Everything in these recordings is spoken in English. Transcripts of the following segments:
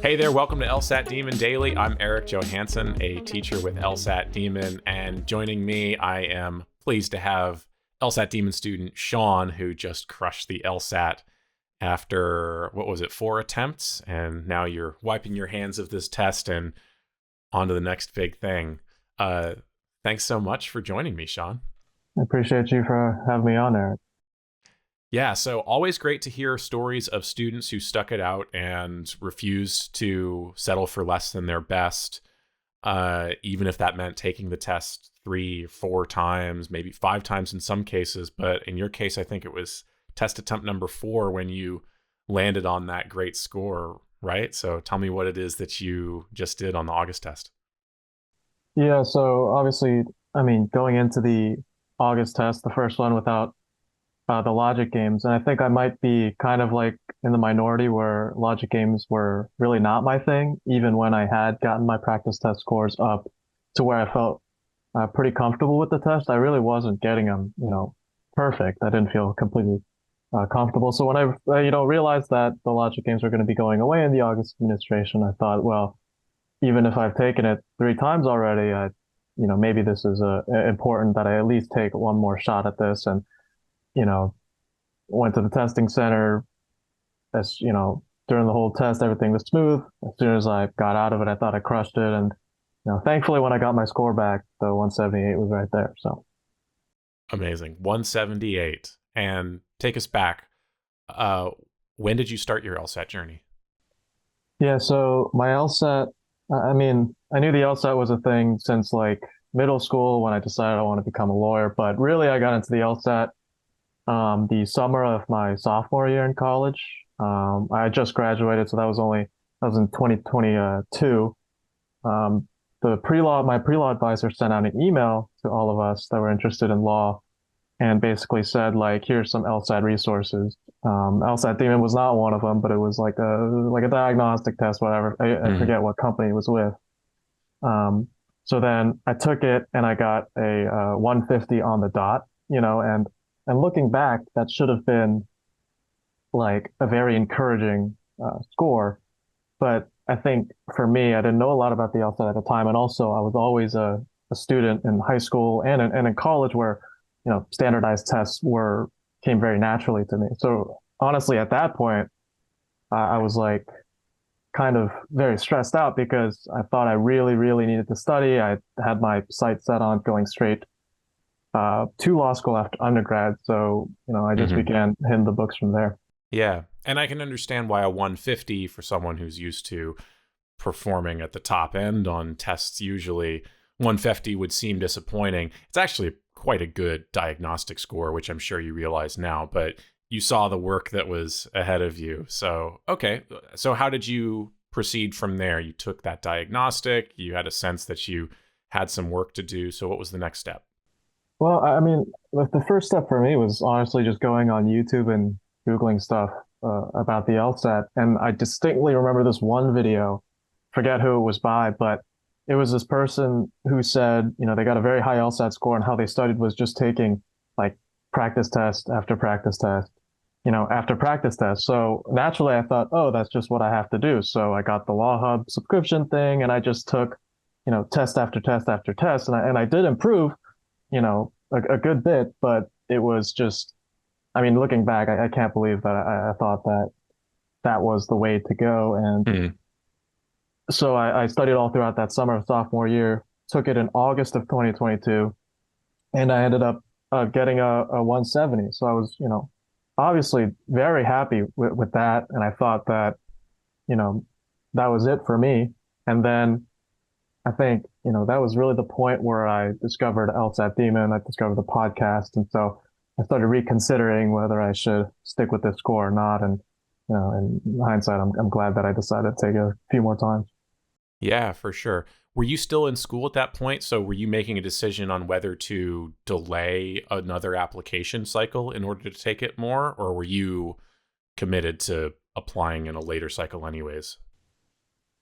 Hey there, welcome to LSAT Demon Daily. I'm Eric Johansson, a teacher with LSAT Demon, and joining me, I am pleased to have LSAT Demon student Sean, who just crushed the LSAT after, 4 attempts, and now you're wiping your hands of this test and on to the next big thing. Thanks so much for joining me, Sean. I appreciate you for having me on, Eric. Yeah, so always great to hear stories of students who stuck it out and refused to settle for less than their best, even if that meant taking the test 3 or 4 times, maybe 5 times in some cases. But in your case, I think it was test attempt number 4 when you landed on that great score, right? So tell me what it is that you just did on the August test. Yeah, so obviously, going into the August test, the first one without the logic games, and I think I might be kind of like in the minority where logic games were really not my thing, even when I had gotten my practice test scores up to where I felt pretty comfortable with the test. I really wasn't getting them, perfect. I didn't feel completely comfortable. So when I realized that the logic games were going to be going away in the August administration, I thought, well, even if I've taken it 3 times already, maybe this is important that I at least take one more shot at this. And, you know, went to the testing center as, during the whole test, everything was smooth. As soon as I got out of it, I thought I crushed it. And, thankfully when I got my score back, the 178 was right there. So Amazing. 178. And take us back. When did you start your LSAT journey? yeah, so my LSAT, I knew the LSAT was a thing since like middle school when I decided I want to become a lawyer, but really I got into the LSAT the summer of my sophomore year in college. I had just graduated, so that was in 2022. My pre-law advisor sent out an email to all of us that were interested in law and basically said like, here's some LSAT resources. LSAT Demon was not one of them, but it was like a diagnostic test, whatever. I forget what company it was with. So then I took it and I got a 150 on the dot, and looking back, that should have been like a very encouraging score. But I think for me, I didn't know a lot about the LSAT at the time, and also I was always a student in high school and in college where standardized tests came very naturally to me. So honestly, at that point, I was like kind of very stressed out because I thought I really, really needed to study. I had my sights set on going straight to law school after undergrad. So, I just began hitting the books from there. Yeah. And I can understand why a 150 for someone who's used to performing at the top end on tests, usually 150 would seem disappointing. It's actually quite a good diagnostic score, which I'm sure you realize now, but you saw the work that was ahead of you. So, okay. So how did you proceed from there? You took that diagnostic, you had a sense that you had some work to do. So what was the next step? Well, the first step for me was honestly just going on YouTube and Googling stuff about the LSAT. And I distinctly remember this one video, forget who it was by, but it was this person who said, they got a very high LSAT score and how they studied was just taking like practice test after practice test, after practice test. So naturally I thought, oh, that's just what I have to do. So I got the Law Hub subscription thing and I just took, test after test after test. And I did improve, a good bit, but it was just, looking back, I can't believe that I thought that that was the way to go. And so I studied all throughout that summer of sophomore year, took it in August of 2022, and I ended up getting a 170. So I was, obviously very happy with that. And I thought that, that was it for me. And then I think, that was really the point where I discovered LSAT Demon. I discovered the podcast. And so I started reconsidering whether I should stick with this score or not. And, in hindsight, I'm glad that I decided to take a few more times. Yeah, for sure. Were you still in school at that point? So were you making a decision on whether to delay another application cycle in order to take it more? Or were you committed to applying in a later cycle anyways?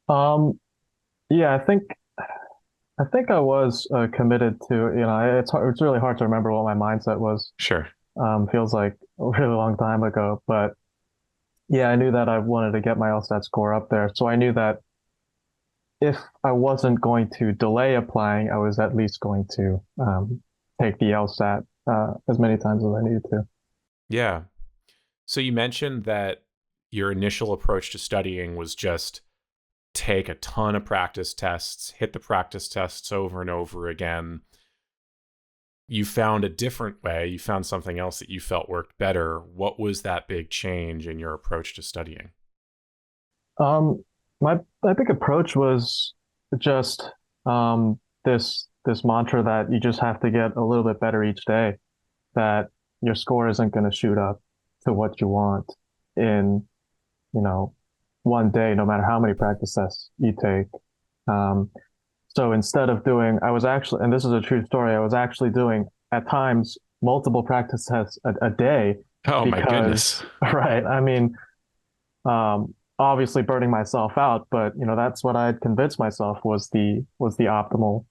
Yeah, I think I was committed to, it's really hard to remember what my mindset was. Sure. Feels like a really long time ago, but Yeah, I knew that I wanted to get my LSAT score up there. So I knew that if I wasn't going to delay applying, I was at least going to take the LSAT as many times as I needed to. Yeah. So you mentioned that your initial approach to studying was just take a ton of practice tests, hit the practice tests over and over again. You found a different way. You found something else that you felt worked better. What was that big change in your approach to studying? Um, my big approach was just this mantra that you just have to get a little bit better each day, that your score isn't going to shoot up to what you want in, you know, one day, no matter how many practice tests you take. Um, so instead of doing, I was actually, and this is a true story, I was actually doing at times multiple practice tests a day Oh my because, goodness. right, I mean, obviously burning myself out, but that's what I had convinced myself was the optimal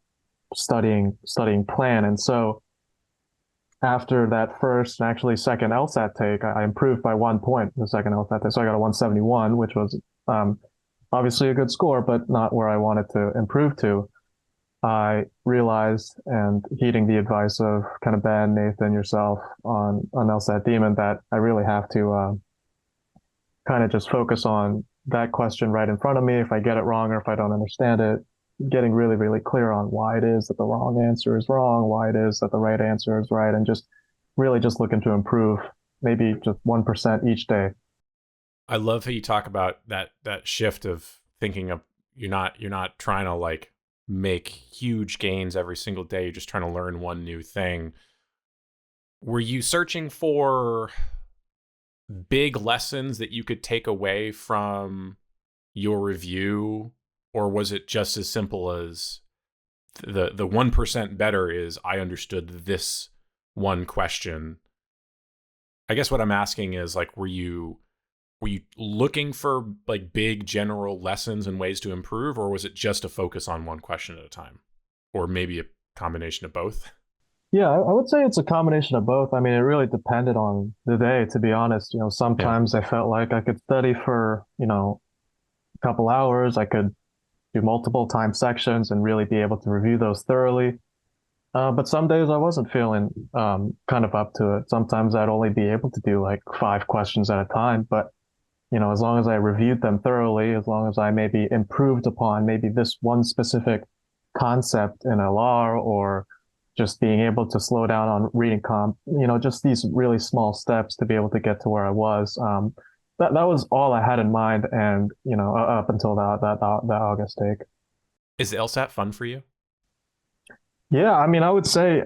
studying plan. And so after that first and actually second LSAT take, I improved by 1 point in the second LSAT take. So I got a 171, which was obviously a good score, but not where I wanted to improve to. I realized, and heeding the advice of kind of Ben, Nathan, yourself on LSAT Demon, that I really have to kind of just focus on that question right in front of me. If I get it wrong or if I don't understand it, getting really, really clear on why it is that the wrong answer is wrong, why it is that the right answer is right, and just really just looking to improve maybe just 1% each day. I love how you talk about that shift of thinking of you're not trying to like make huge gains every single day. You're just trying to learn one new thing. Were you searching for big lessons that you could take away from your review, or was it just as simple as the 1% better is I understood this one question? I guess what I'm asking is like, were you looking for like big general lessons and ways to improve, or was it just a focus on one question at a time, or maybe a combination of both? Yeah, I would say it's a combination of both. I mean, it really depended on the day, to be honest. Yeah. Sometimes I felt like I could study for, a couple hours. I could do multiple time sections and really be able to review those thoroughly. But some days I wasn't feeling kind of up to it. Sometimes I'd only be able to do like 5 questions at a time. But as long as I reviewed them thoroughly, as long as I maybe improved upon maybe this one specific concept in LR, or just being able to slow down on reading comp, just these really small steps to be able to get to where I was. That was all I had in mind, and up until that August take. Is the LSAT fun for you? Yeah, I mean, I would say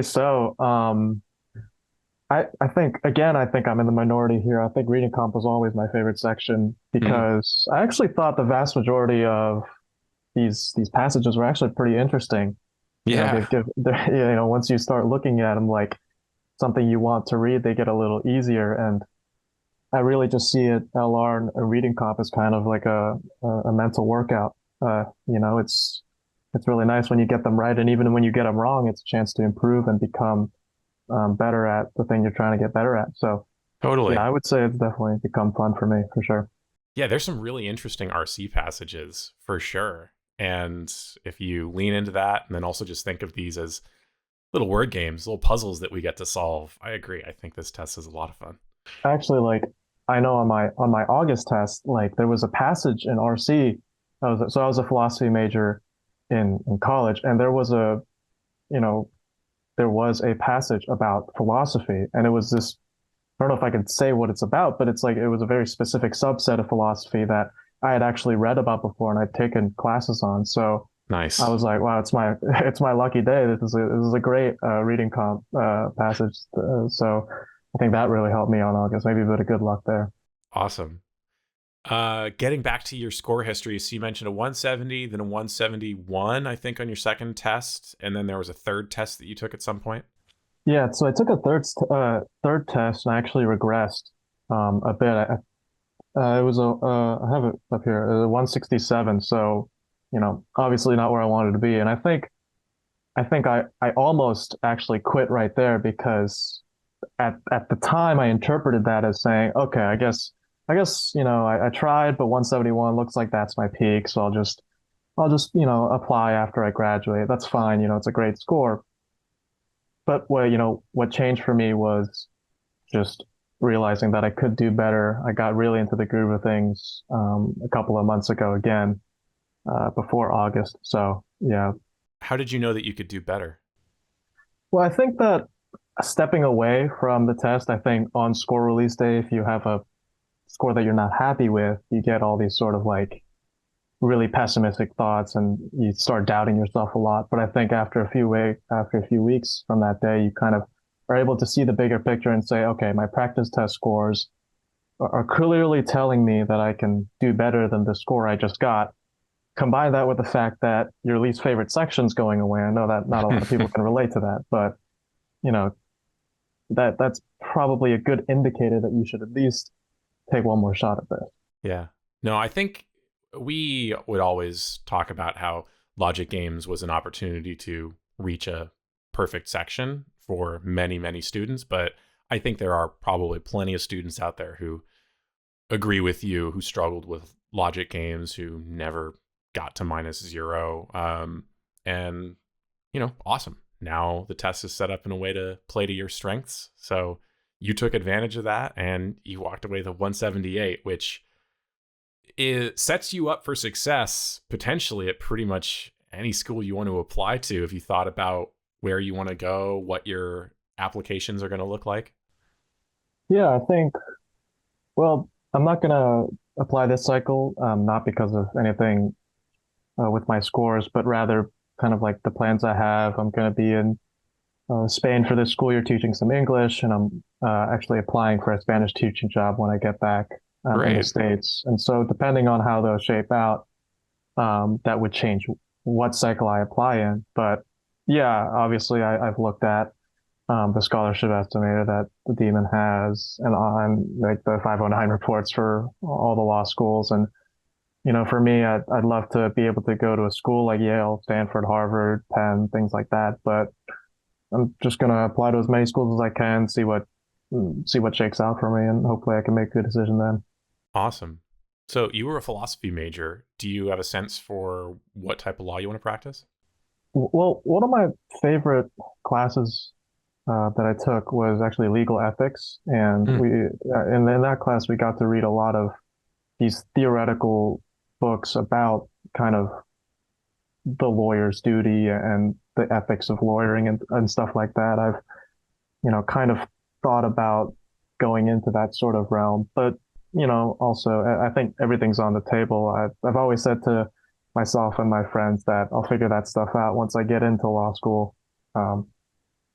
so. I think again, I think I'm in the minority here. I think reading comp was always my favorite section Mm. because I actually thought the vast majority of these passages were actually pretty interesting. They Yeah. give once you start looking at them like something you want to read, they get a little easier. And I really just see it LR and a reading comp as kind of like a mental workout. It's really nice when you get them right, and even when you get them wrong, it's a chance to improve and become better at the thing you're trying to get better at. So yeah, Totally. I would say it's definitely become fun for me for sure. Yeah, there's some really interesting RC passages for sure. And if you lean into that and then also just think of these as little word games, little puzzles that we get to solve, I agree. I think this test is a lot of fun. Actually, like I know on my August test, like there was a passage in RC. I was a philosophy major in college, and you know there was a passage about philosophy, and it was this. I don't know if I could say what it's about, but it's like it was a very specific subset of philosophy that I had actually read about before and I'd taken classes on. So I Nice. was like, wow, it's my it's my lucky day. This is a great reading comp passage. So I think that really helped me on August. Maybe a bit of good luck there. Awesome. Getting back to your score history, so you mentioned a 170, then a 171, I think, on your second test, and then there was a third test that you took at some point. Yeah, so I took a third test and I actually regressed a bit. It was I have it up here, a 167. So obviously not where I wanted to be, and I think I almost actually quit right there because at the time I interpreted that as saying, okay, I guess I guess, I tried, but 171 looks like that's my peak. So I'll just, apply after I graduate. That's fine. It's a great score. But what changed for me was just realizing that I could do better. I got really into the groove of things a couple of months ago again, before August. So yeah. How did you know that you could do better? Well, I think that stepping away from the test, I think on score release day, if you have a score that you're not happy with, you get all these sort of like really pessimistic thoughts and you start doubting yourself a lot. But I think after a few weeks from that day, you kind of are able to see the bigger picture and say, okay, my practice test scores are clearly telling me that I can do better than the score I just got. Combine that with the fact that your least favorite section's going away. I know that not a lot of people can relate to that, but you know, that's probably a good indicator that you should at least take one more shot at this. Yeah. No, I think we would always talk about how logic games was an opportunity to reach a perfect section for many, many students. But I think there are probably plenty of students out there who agree with you, who struggled with logic games, who never got to -0. And, awesome. Now the test is set up in a way to play to your strengths. So you took advantage of that and you walked away with a 178, which it sets you up for success potentially at pretty much any school you want to apply to if you thought about where you want to go, what your applications are going to look like. Yeah, I think, well, I'm not going to apply this cycle, not because of anything with my scores, but rather kind of like the plans I have. I'm going to be in Spain for this school year teaching some English, and I'm actually applying for a Spanish teaching job when I get back in the Great. States. And so, depending on how those shape out, that would change what cycle I apply in. But yeah, obviously, I've looked at the scholarship estimator that the Demon has, and on like the 509 reports for all the law schools. And for me, I'd love to be able to go to a school like Yale, Stanford, Harvard, Penn, things like that. But I'm just gonna apply to as many schools as I can, see what shakes out for me, and hopefully I can make a good decision then. Awesome. So you were a philosophy major. Do you have a sense for what type of law you want to practice? Well, one of my favorite classes that I took was actually legal ethics, and Hmm. in that class we got to read a lot of these theoretical books about kind of the lawyer's duty and the ethics of lawyering and stuff like that. I've kind of thought about going into that sort of realm. But, also I think everything's on the table. I've always said to myself and my friends that I'll figure that stuff out once I get into law school. Um,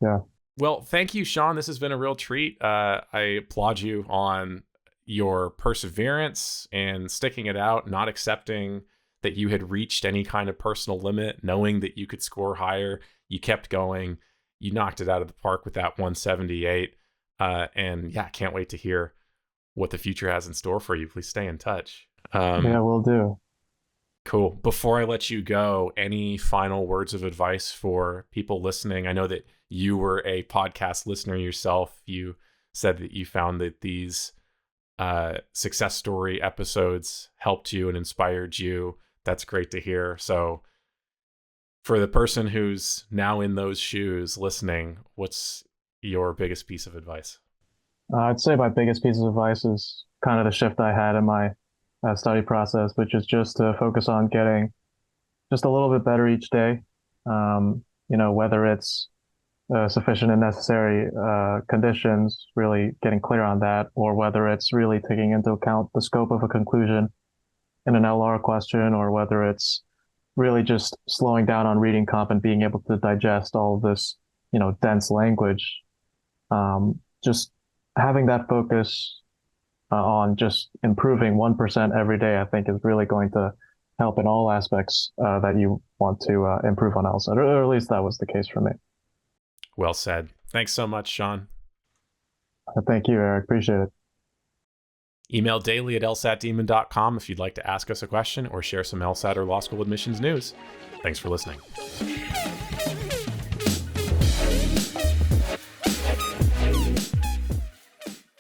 yeah. Well, thank you, Sean. This has been a real treat. I applaud you on your perseverance and sticking it out, not accepting that you had reached any kind of personal limit, knowing that you could score higher. You kept going. You knocked it out of the park with that 178. And yeah, can't wait to hear what the future has in store for you. Please stay in touch. Yeah, we'll do. Cool. Before I let you go, any final words of advice for people listening? I know that you were a podcast listener yourself. You said that you found that these success story episodes helped you and inspired you. That's great to hear. So, for the person who's now in those shoes listening, what's your biggest piece of advice? I'd say my biggest piece of advice is kind of the shift I had in my study process, which is just to focus on getting just a little bit better each day. Whether it's sufficient and necessary conditions, really getting clear on that, or whether it's really taking into account the scope of a conclusion in an LR question, or whether it's really just slowing down on reading comp and being able to digest all of this, dense language. Just having that focus on just improving 1% every day, I think is really going to help in all aspects that you want to improve on LSAT, or at least that was the case for me. Well said. Thanks so much, Sean. Thank you, Eric. Appreciate it. Email daily at lsatdemon.com if you'd like to ask us a question or share some LSAT or law school admissions news. Thanks for listening.